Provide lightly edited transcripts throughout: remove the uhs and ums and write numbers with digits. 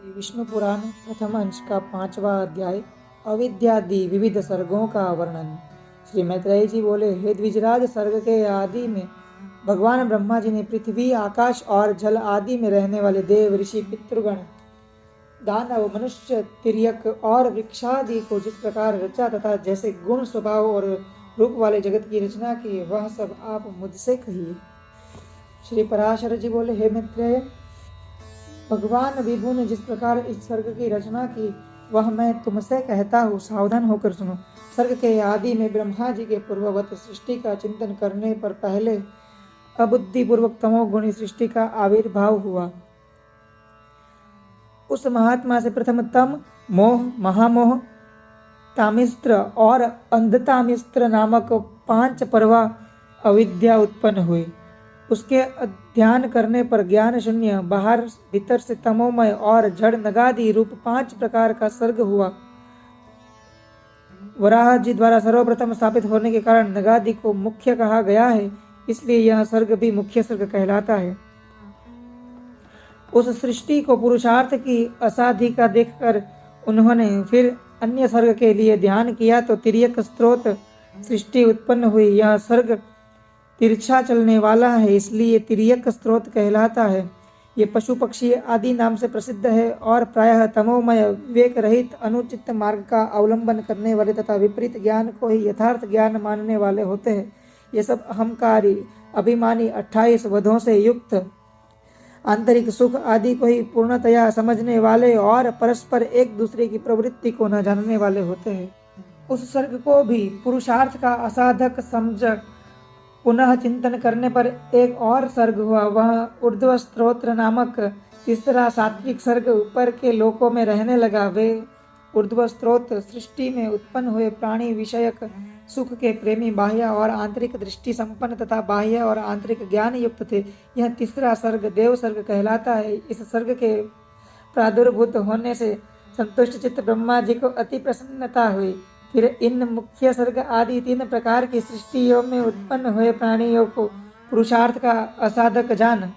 विष्णु पुराण प्रथम अंश का 5वां अध्याय अविद्यादि विविध सर्गों का वर्णन। श्री मैत्रेयी जी बोले, हे द्विजराज, सर्ग के आदि में भगवान ब्रह्मा जी ने पृथ्वी, आकाश और जल आदि में रहने वाले देव, ऋषि, पितृगण, दानव, मनुष्य, तिर्यक और वृक्षादि को जिस प्रकार रचा तथा जैसे गुण, स्वभाव और रूप वाले जगत की रचना की, वह सब आप मुझसे कहिए। श्री पराशर जी बोले, हे मैत्रेय, भगवान विभु ने जिस प्रकार इस सर्ग की रचना की, वह मैं तुमसे कहता हूँ, सावधान होकर सुनो। सर्ग के आदि में ब्रह्मा जी के पूर्ववत सृष्टि का चिंतन करने पर पहले अबुद्धि पूर्वक तमोगुणी सृष्टि का आविर्भाव हुआ। उस महात्मा से प्रथम तम, मोह, महामोह, तामिस्त्र और अंधतामिस्त्र नामक 5 पर्वा अविद्या उत्पन्न हुई। उसके अध्ययन करने पर ज्ञान शून्य, बाहर भीतर से तमोमय और जड़ नगादि रूप 5 प्रकार का सर्ग हुआ। वराह जी द्वारा सर्वप्रथम स्थापित होने के कारण नगादि को मुख्य कहा गया है, इसलिए यह सर्ग भी मुख्य सर्ग कहलाता है। उस सृष्टि को पुरुषार्थ की असाधिका देखकर उन्होंने फिर अन्य सर्ग के लिए ध्यान किया तो तिर्यक स्त्रोत सृष्टि उत्पन्न हुई। यह सर्ग तिरछा चलने वाला है, इसलिए तिर्यक स्त्रोत कहलाता है। ये पशु पक्षी आदि नाम से प्रसिद्ध है और प्रायः तमोमय, विवेक रहित, अनुचित मार्ग का अवलंबन करने वाले तथा विपरीत ज्ञान को ही यथार्थ ज्ञान मानने वाले होते हैं। ये सब अहंकारी, अभिमानी, 28 वधों से युक्त, आंतरिक सुख आदि को ही पूर्णतया समझने वाले और परस्पर एक दूसरे की प्रवृत्ति को न जानने वाले होते हैं। उस सर्ग को भी पुरुषार्थ का असाधक समझ पुनः चिंतन करने पर एक और सर्ग हुआ। वह ऊर्ध्व स्त्रोत्र नामक तीसरा सात्विक सर्ग ऊपर के लोकों में रहने लगा। वे ऊर्ध्व स्त्रोत सृष्टि में उत्पन्न हुए प्राणी विषयक सुख के प्रेमी, बाह्य और आंतरिक दृष्टि संपन्न तथा बाह्य और आंतरिक ज्ञान युक्त थे। यह तीसरा सर्ग देव सर्ग कहलाता है। इस सर्ग के प्रादुर्भूत होने से संतुष्ट चित्त ब्रह्मा जी को अति प्रसन्नता हुई। फिर इन मुख्य सर्ग आदि 3 प्रकार की सृष्टियों में उत्पन्न हुए प्राणियों को पुरुषार्थ का असाधक जान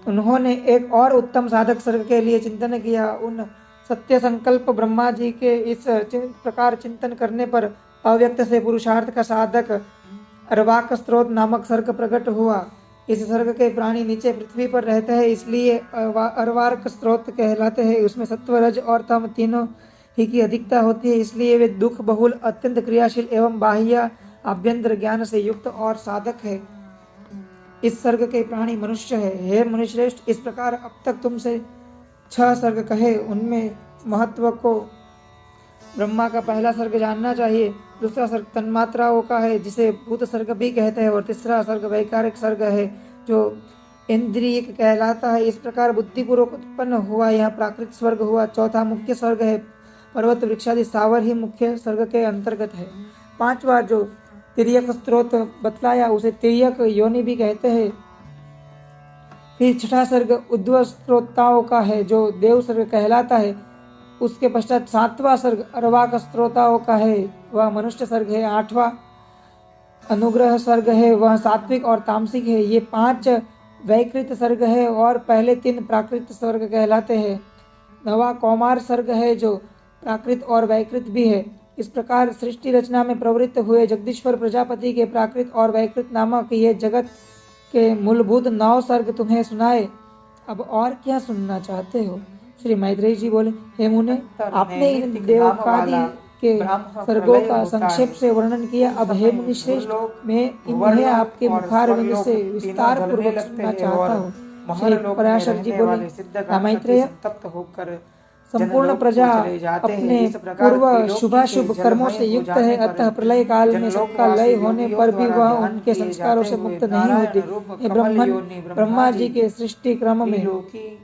उन्होंने एक और उत्तम साधक सर्ग के लिए चिंतन किया। उन सत्य संकल्प ब्रह्मा जी के इस प्रकार चिंतन करने पर अव्यक्त से पुरुषार्थ का साधक अर्वाक स्त्रोत नामक सर्ग प्रकट हुआ। इस सर्ग के प्राणी नीचे पृथ्वी पर रहते हैं, इसलिए अर्वाक स्त्रोत कहलाते हैं। उसमें सत्व, रज और तम तीनों ही की अधिकता होती है, इसलिए वे दुख बहुल, अत्यंत क्रियाशील एवं बाह्य आभ्यंतर ज्ञान से युक्त और साधक है। इस सर्ग के प्राणी मनुष्य है। हे मुनिश्रेष्ठ, इस प्रकार अब तक तुमसे 6 सर्ग कहे, उनमें महत्व को ब्रह्मा का पहला सर्ग जानना चाहिए। दूसरा सर्ग तन्मात्राओं का है, जिसे भूत सर्ग भी कहते हैं, और तीसरा सर्ग वैकारिक सर्ग है, जो इंद्रिय कहलाता है। इस प्रकार बुद्धिपूर्वक उत्पन्न हुआ यह प्राकृत स्वर्ग हुआ। चौथा मुख्य सर्ग है, पर्वत, वृक्षादि सावर ही मुख्य सर्ग के अंतर्गत है। 5वां जो तिर्यक स्त्रोत बतलाया, उसे तिर्यक योनि भी कहते हैं। फिर 6ठा सर्ग उद्ध्व स्त्रोताओं का है, जो देव सर्ग कहलाता है। उसके पश्चात 7वां सर्ग अर्वाक स्त्रोताओं का है, वह मनुष्य सर्ग है। 8वां अनुग्रह सर्ग है, वह सात्विक और तामसिक है। ये 5 वैकृत सर्ग है और पहले 3 प्राकृत सर्ग कहलाते हैं। 9वां कौमार सर्ग है, जो प्राकृत और वैकृत भी है। इस प्रकार सृष्टि रचना में प्रवृत्त हुए जगदीश्वर प्रजापति के प्राकृत और वैकृत नामक ये जगत के मूलभूत 9 सर्ग तुम्हें सुनाए। अब और क्या सुनना चाहते हो? श्री मैत्रेयी जी बोले, हे मुने, आपने इन देवकादि के सर्गों का संक्षेप से वर्णन किया। अब हे मुनि श्रेष्ठ, मैं इन्हें आपके मुखारविंद से विस्तार पूर्वक सुनना चाहता हूँ। श्री पराशर जी बोले, मैत्रेय, संपूर्ण प्रजा अपने पूर्व शुभाशुभ कर्मों से युक्त है, अतः प्रलय काल में सबका लय होने पर भी वह उनके संस्कारों से मुक्त नहीं होती। ब्रह्मा जी के सृष्टि क्रम में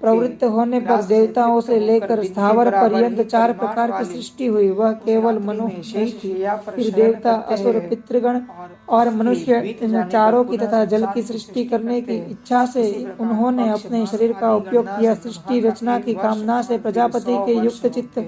प्रवृत्त होने पर देवताओं से लेकर स्थावर पर्यंत 4 प्रकार की सृष्टि हुई। वह केवल मनुष्य नहीं थी। फिर देवता, असुर, पितृगण और मनुष्य, इन चारों की तथा जल की सृष्टि करने की इच्छा से उन्होंने अपने शरीर का उपयोग किया। सृष्टि रचना की कामना से प्रजापति के युक्त चित्त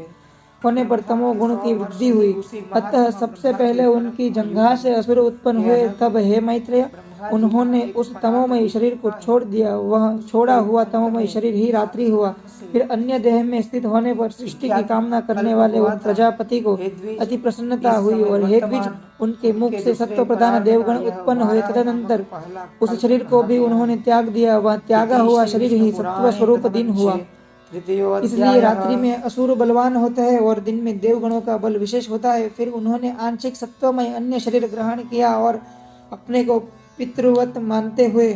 होने पर तमोगुण की वृद्धि हुई। अतः सबसे पहले उनकी जंघा से असुर उत्पन्न हुए। तब हे मैत्रेय, उन्होंने उस तमोमयी शरीर को छोड़ दिया। वह छोड़ा हुआ तमोमयी शरीर ही रात्रि हुआ। फिर अन्य देह में स्थित होने पर सृष्टि की कामना करने वाले उन प्रजापति को अति प्रसन्नता हुई और हे द्विज, उनके मुख से सत्व प्रधान देवगण उत्पन्न हुए। तदनंतर उस शरीर को भी उन्होंने त्याग दिया। वह त्यागा हुआ शरीर ही सत्व स्वरूप दिन हुआ। इसलिए रात्रि में असुर बलवान होते हैं और दिन में देवगणों का बल विशेष होता है। फिर उन्होंने आंशिक सत्वमय अन्य शरीर ग्रहण किया और अपने को पितृवत मानते हुए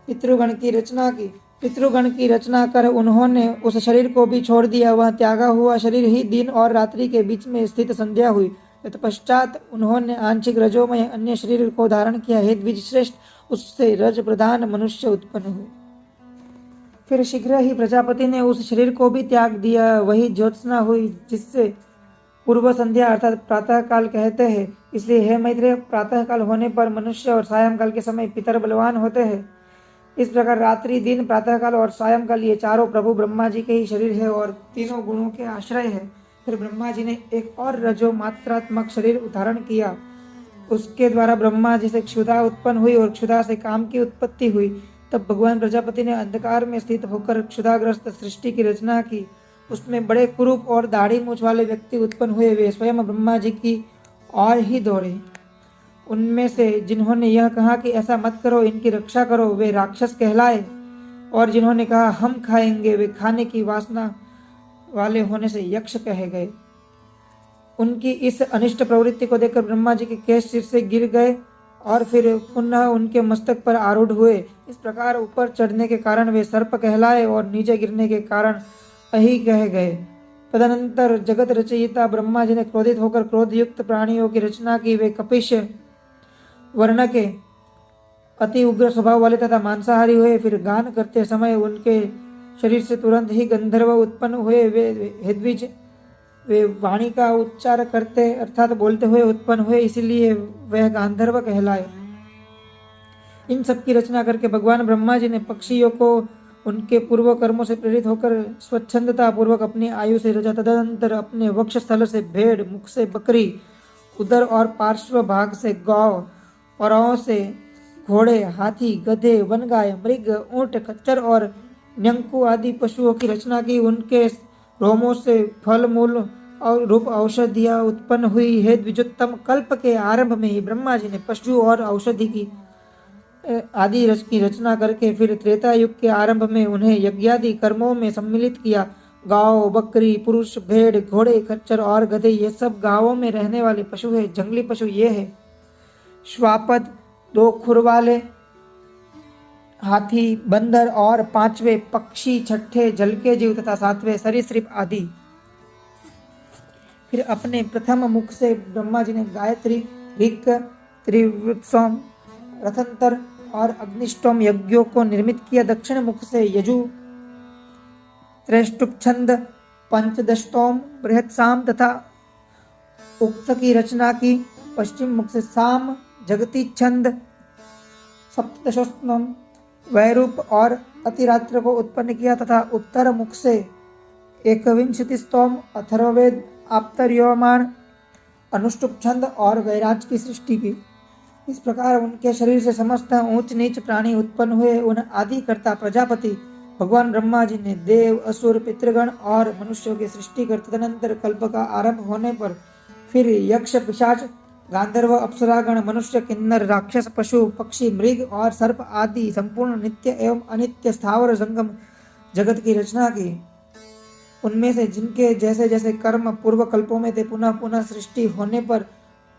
पितृगण की रचना की। पितृगण की रचना कर उन्होंने उस शरीर को भी छोड़ दिया। वह त्यागा हुआ शरीर ही दिन और रात्रि के बीच में स्थित संध्या हुई। तत्पश्चात उन्होंने आंशिक रजोमय अन्य शरीर को धारण किया। हे द्विज श्रेष्ठ, उससे रज प्रधान मनुष्य उत्पन्न हुए। फिर शीघ्र ही प्रजापति ने उस शरीर को भी त्याग दिया। वही ज्योत्सना हुई, जिससे पूर्व संध्या अर्थात प्रातः काल कहते हैं। इसलिए हे मैत्रेय, प्रातः काल होने पर मनुष्य और सायंकाल के समय पितर बलवान होते हैं। इस प्रकार रात्रि, दिन, प्रातः काल और सायंकाल ये चारों प्रभु ब्रह्मा जी के ही शरीर है और तीनों गुणों के आश्रय है। फिर ब्रह्मा जी ने एक और रजो मात्रात्मक शरीर धारण किया। उसके द्वारा ब्रह्मा जी से क्षुधा उत्पन्न हुई और क्षुधा से काम की उत्पत्ति हुई। तब भगवान प्रजापति ने अंधकार में स्थित होकर क्षुधाग्रस्त सृष्टि की रचना की। उसमें बड़े कुरूप और दाढ़ी मूछ वाले व्यक्ति उत्पन्न हुए। वे स्वयं ब्रह्मा जी की ओर ही दौड़े। उनमें से जिन्होंने यह कहा कि ऐसा मत करो, इनकी रक्षा करो, वे राक्षस कहलाए। और जिन्होंने कहा हम खाएंगे, वे खाने की वासना वाले होने से यक्ष कहे गए। उनकी इस अनिष्ट प्रवृत्ति को देखकर ब्रह्मा जी के केश सिर से गिर गए और फिर पुनः उनके मस्तक पर आरूढ़ हुए। इस प्रकार ऊपर चढ़ने के कारण वे सर्प कहलाए और नीचे गिरने के कारण अहि कहे गए। तदनंतर जगत रचयिता ब्रह्मा जी ने क्रोधित होकर क्रोधयुक्त प्राणियों की रचना की। वे कपिश वर्ण के अति उग्र स्वभाव वाले तथा मांसाहारी हुए। फिर गान करते समय उनके शरीर से तुरंत ही गंधर्व उत्पन्न हुए। वे वाणी का उच्चार करते अर्थात बोलते हुए उत्पन्न हुए, इसीलिए वह गांधर्व कहलाए। इन सब की रचना करके भगवान ब्रह्मा जी ने पक्षियों को उनके पूर्व कर्मों से प्रेरित होकर स्वच्छंदता पूर्वक अपनी आयु से रचा। तदनंतर अपने वक्ष स्थल से भेड़, मुख से बकरी, उदर और पार्श्व भाग से गौ, परओं से घोड़े, हाथी, गधे, वनगाय, मृग, ऊंट, खच्चर और न्यंकु आदि पशुओं की रचना की। उनके रोमों से फल मूल और रूप औषधियां उत्पन्न हुई। हे द्विजोत्तम, कल्प के आरंभ में ही ब्रह्मा जी ने पशु और औषधि की आदि की रचना करके फिर त्रेता युग के आरंभ में उन्हें यज्ञादि कर्मों में सम्मिलित किया। गांव, बकरी, पुरुष, भेड़, घोड़े, खच्चर और गधे ये सब गांवों में रहने वाले पशु है। जंगली पशु ये है श्वापद, 2 खुर वाले हाथी, बंदर और 5वें पक्षी, 6ठे जल के जीव तथा 7वें सरीसृप आदि। फिर अपने प्रथम मुख से ब्रह्मा जी ने गायत्री, ऋक्, त्रिवृत्सोम, रथंतर और अग्निष्टोम यज्ञों को निर्मित किया। दक्षिण मुख से यजु, त्रेष्टुप्छंद, पंचदशतोम, बृहत्साम तथा उक्त की रचना की। पश्चिम मुख से साम, जगती छंद, सप्तदशोत्तम, वैरूप और अतिरात्र को उत्पन्न किया तथा उत्तर मुख से 21स्तोम, अथर्ववेद, आप्तर्योमान, अनुष्टुप छंद और वैराज की सृष्टि की। इस प्रकार उनके शरीर से समस्त ऊंच नीच प्राणी उत्पन्न हुए। उन आदि कर्ता प्रजापति भगवान ब्रह्मा जी ने देव, असुर, पितृगण और मनुष्यों की सृष्टि कर तदनंतर कल्प का आरंभ होने पर फिर यक्ष, पिशाच, गांधर्व, अप्सरागण, मनुष्य, किन्नर, राक्षस, पशु, पक्षी, मृग और सर्प आदि संपूर्ण नित्य एवं अनित्य स्थावर जंगम जगत की रचना की। उनमें से जिनके जैसे जैसे कर्म पूर्व कल्पों में थे, पुनः पुनः सृष्टि होने पर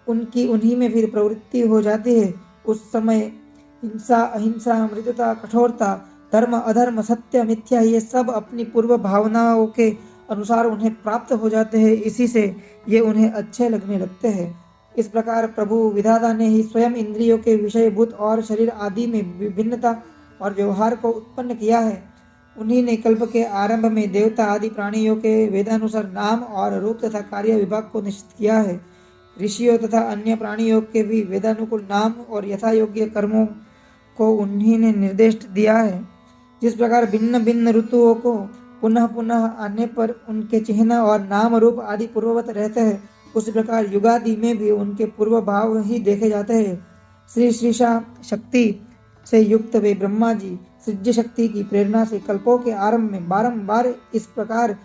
उनकी उन्हीं में फिर प्रवृत्ति हो जाती है। उस समय हिंसा, अहिंसा, मृदुता, कठोरता, धर्म, अधर्म, सत्य, मिथ्या ये सब अपनी पूर्व भावनाओं के अनुसार उन्हें प्राप्त हो जाते हैं। इसी से ये उन्हें अच्छे लगने लगते हैं। इस प्रकार प्रभु विधाता ने ही स्वयं इंद्रियों के विषयभूत और शरीर आदि में विभिन्नता और व्यवहार को उत्पन्न किया है। उन्हीं ने कल्प के आरंभ में देवता आदि प्राणियों के वेदानुसार नाम और रूप तथा कार्य विभाग को निश्चित किया है। ऋषियों तथा अन्य प्राणियों के भी वेदानुकूल नाम और यथा योग्य कर्मों को उन्हीं ने निर्देश दिया है। जिस प्रकार भिन्न भिन्न ऋतुओं को पुनः पुनः आने पर उनके चिन्ह और नाम रूप आदि पूर्ववत रहते हैं, उस प्रकार युगादि में भी उनके पूर्व भाव ही देखे जाते हैं। श्री श्रीषा शक्ति से युक्त वे ब्रह्मा जी सृज्य शक्ति की प्रेरणा से कल्पों के आरंभ में बारंबार इस प्रकार